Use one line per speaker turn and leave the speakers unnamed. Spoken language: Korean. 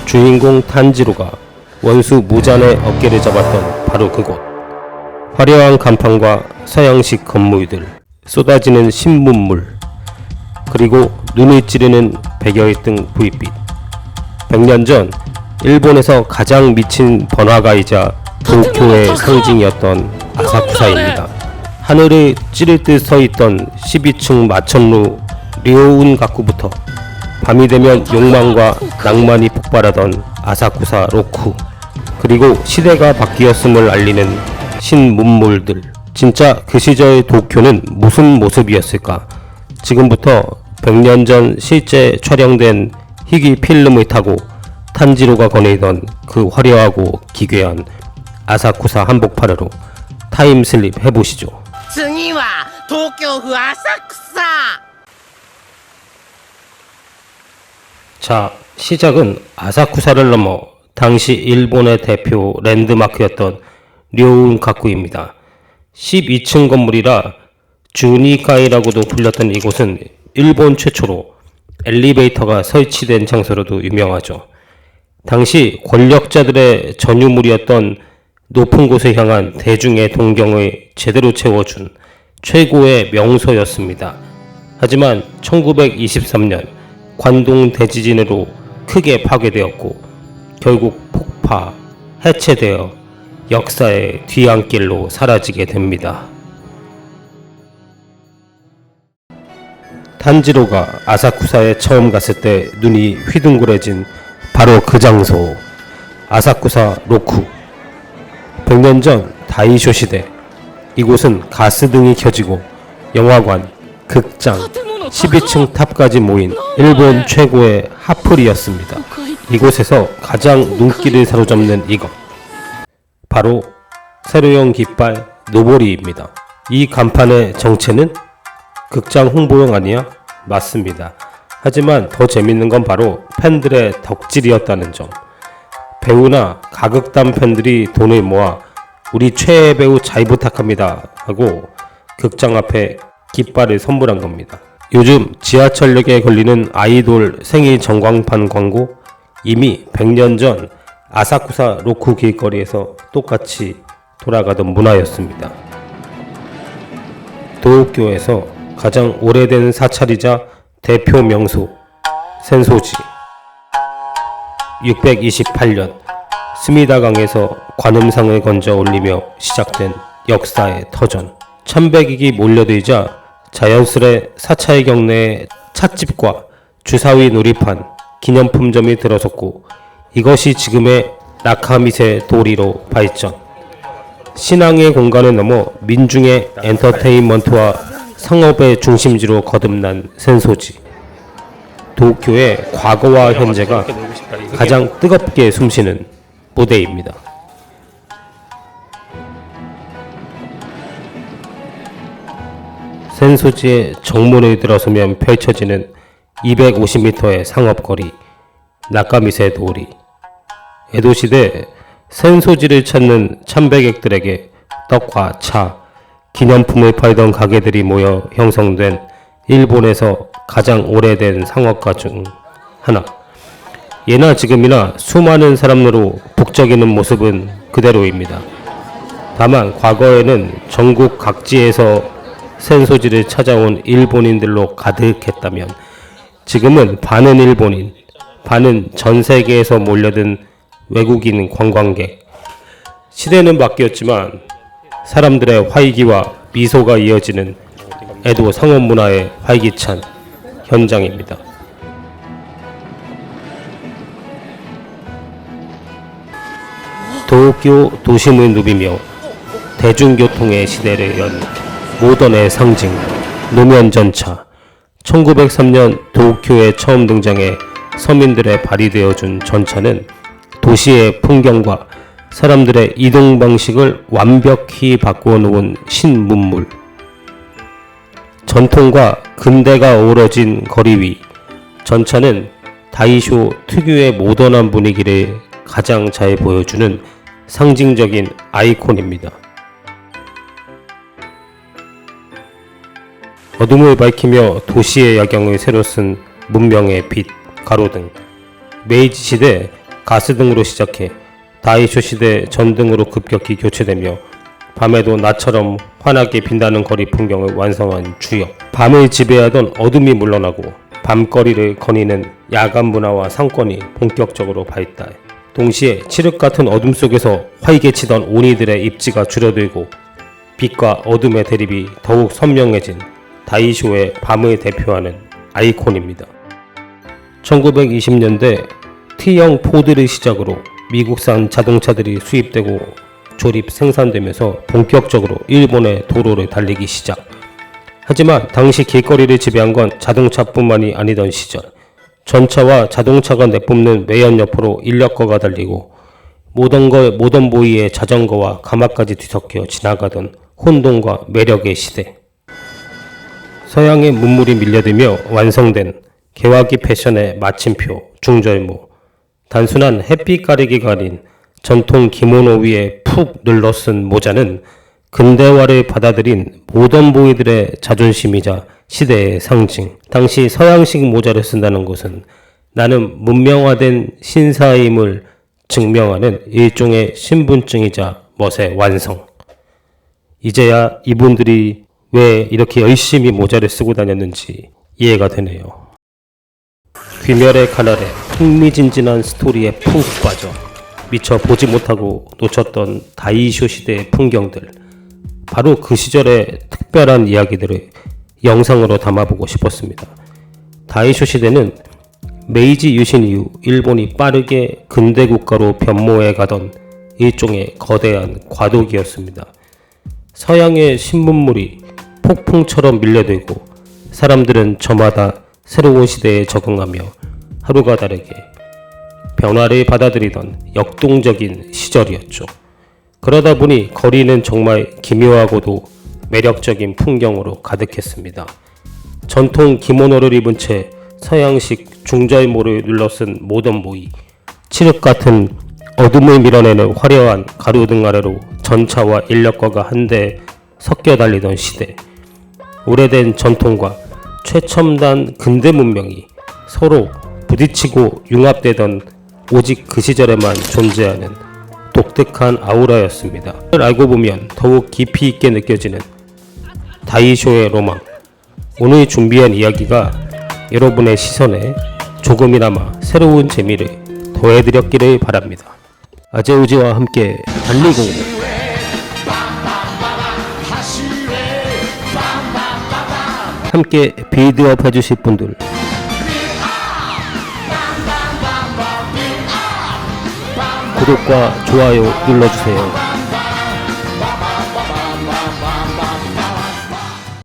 주인공 탄지로가 원수 무잔의 어깨를 잡았던 바로 그곳. 화려한 간판과 서양식 건물들, 쏟아지는 신문물, 그리고 눈을 찌르는 백여의 등 불빛. 100년 전 일본에서 가장 미친 번화가이자 도쿄의 상징이었던 아사쿠사입니다. 하늘을 찌를 듯 서있던 12층 마천루 료운가쿠부터 밤이 되면 욕망과 낭만이 폭발하던 아사쿠사 로쿠, 그리고 시대가 바뀌었음을 알리는 신문물들. 진짜 그 시절 도쿄는 무슨 모습이었을까? 지금부터 100년 전 실제 촬영된 희귀 필름을 타고 탄지로가 거닐던 그 화려하고 기괴한 아사쿠사 한복판으로 타임슬립 해보시죠.
次は東京府浅草。
자, 시작은 아사쿠사를 넘어 당시 일본의 대표 랜드마크였던 료운가쿠입니다. 12층 건물이라 주니카이라고도 불렸던 이곳은 일본 최초로 엘리베이터가 설치된 장소로도 유명하죠. 당시 권력자들의 전유물이었던 높은 곳에 향한 대중의 동경을 제대로 채워준 최고의 명소였습니다. 하지만 1923년 관동 대지진으로 크게 파괴되었고 결국 폭파, 해체되어 역사의 뒤안길로 사라지게 됩니다. 탄지로가 아사쿠사에 처음 갔을 때 눈이 휘둥그레진 바로 그 장소, 아사쿠사 로쿠. 100년 전 다이쇼 시대, 이곳은 가스등이 켜지고 영화관, 극장, 12층 탑까지 모인 일본 최고의 핫플이었습니다. 이곳에서 가장 눈길을 사로잡는 이것, 바로 세로형 깃발 노보리입니다. 이 간판의 정체는 극장 홍보용 아니야? 맞습니다. 하지만 더 재밌는 건 바로 팬들의 덕질이었다는 점. 배우나 가극단 팬들이 돈을 모아 우리 최애 배우 잘 부탁합니다 하고 극장 앞에 깃발을 선물한 겁니다. 요즘 지하철역에 걸리는 아이돌 생일 전광판 광고, 이미 100년 전 아사쿠사 로쿠 길거리에서 똑같이 돌아가던 문화였습니다. 도쿄에서 가장 오래된 사찰이자 대표 명소 센소지. 628년 스미다강에서 관음상을 건져 올리며 시작된 역사의 터전. 천백익이 몰려들자 자연스레 사찰 경내에 찻집과 주사위 놀이판, 기념품점이 들어섰고 이것이 지금의 나카미세 도리로 발전. 신앙의 공간을 넘어 민중의 엔터테인먼트와 상업의 중심지로 거듭난 센소지. 도쿄의 과거와 현재가 가장 뜨겁게 숨쉬는 무대입니다. 센소지의 정문을 들어서면 펼쳐지는 250m의 상업거리 나카미세 도리. 에도시대 센소지를 찾는 참배객들에게 떡과 차, 기념품을 팔던 가게들이 모여 형성된 일본에서 가장 오래된 상업가 중 하나. 예나 지금이나 수많은 사람으로 북적이는 모습은 그대로입니다. 다만 과거에는 전국 각지에서 센소지를 찾아온 일본인들로 가득했다면 지금은 반은 일본인, 반은 전 세계에서 몰려든 외국인 관광객. 시대는 바뀌었지만 사람들의 활기와 미소가 이어지는 에도 상업 문화의 활기찬 현장입니다. 도쿄 도심을 누비며 대중교통의 시대를 연 모던의 상징 노면전차. 1903년 도쿄에 처음 등장해 서민들의 발이 되어준 전차는 도시의 풍경과 사람들의 이동 방식을 완벽히 바꾸어 놓은 신문물. 전통과 근대가 어우러진 거리 위, 전차는 다이쇼 특유의 모던한 분위기를 가장 잘 보여주는 상징적인 아이콘입니다. 어둠을 밝히며 도시의 야경을 새로 쓴 문명의 빛, 가로등. 메이지 시대 가스등으로 시작해 다이쇼 시대 전등으로 급격히 교체되며 밤에도 나처럼 환하게 빛나는 거리 풍경을 완성한 주역. 밤을 지배하던 어둠이 물러나고 밤거리를 거니는 야간 문화와 상권이 본격적으로 발달. 동시에 칠흑 같은 어둠 속에서 활개치던 오니들의 입지가 줄어들고 빛과 어둠의 대립이 더욱 선명해진 다이쇼의 밤을 대표하는 아이콘입니다. 1920년대 T형 포드를 시작으로 미국산 자동차들이 수입되고 조립 생산되면서 본격적으로 일본의 도로를 달리기 시작. 하지만 당시 길거리를 지배한 건 자동차뿐만이 아니던 시절. 전차와 자동차가 내뿜는 매연 옆으로 인력거가 달리고 모던보이의 자전거와 가마까지 뒤섞여 지나가던 혼돈과 매력의 시대. 서양의 문물이 밀려들며 완성된 개화기 패션의 마침표 중절모. 단순한 햇빛 가리기가 아닌 전통 기모노 위에 푹 눌러쓴 모자는 근대화를 받아들인 모던보이들의 자존심이자 시대의 상징. 당시 서양식 모자를 쓴다는 것은 나는 문명화된 신사임을 증명하는 일종의 신분증이자 멋의 완성. 이제야 이분들이 왜 이렇게 열심히 모자를 쓰고 다녔는지 이해가 되네요. 귀멸의 카날에 흥미진진한 스토리에 푹 빠져 미처 보지 못하고 놓쳤던 다이쇼 시대의 풍경들, 바로 그 시절의 특별한 이야기들을 영상으로 담아보고 싶었습니다. 다이쇼 시대는 메이지 유신 이후 일본이 빠르게 근대 국가로 변모해 가던 일종의 거대한 과도기였습니다. 서양의 신문물이 폭풍처럼 밀려들고 사람들은 저마다 새로운 시대에 적응하며 하루가 다르게 변화를 받아들이던 역동적인 시절이었죠. 그러다 보니 거리는 정말 기묘하고도 매력적인 풍경으로 가득했습니다. 전통 기모노를 입은 채 서양식 중절모를 눌러쓴 모던보이, 칠흑 같은 어둠을 밀어내는 화려한 가로등 아래로 전차와 인력거가 한데 섞여 달리던 시대. 오래된 전통과 최첨단 근대 문명이 서로 부딪히고 융합되던 오직 그 시절에만 존재하는 독특한 아우라였습니다. 알고 보면 더욱 깊이 있게 느껴지는 다이쇼의 로망. 오늘 준비한 이야기가 여러분의 시선에 조금이나마 새로운 재미를 더해드렸기를 바랍니다. 아재우지와 함께 달리고 함께 빌드업 해주실 분들 구독과 좋아요 눌러주세요.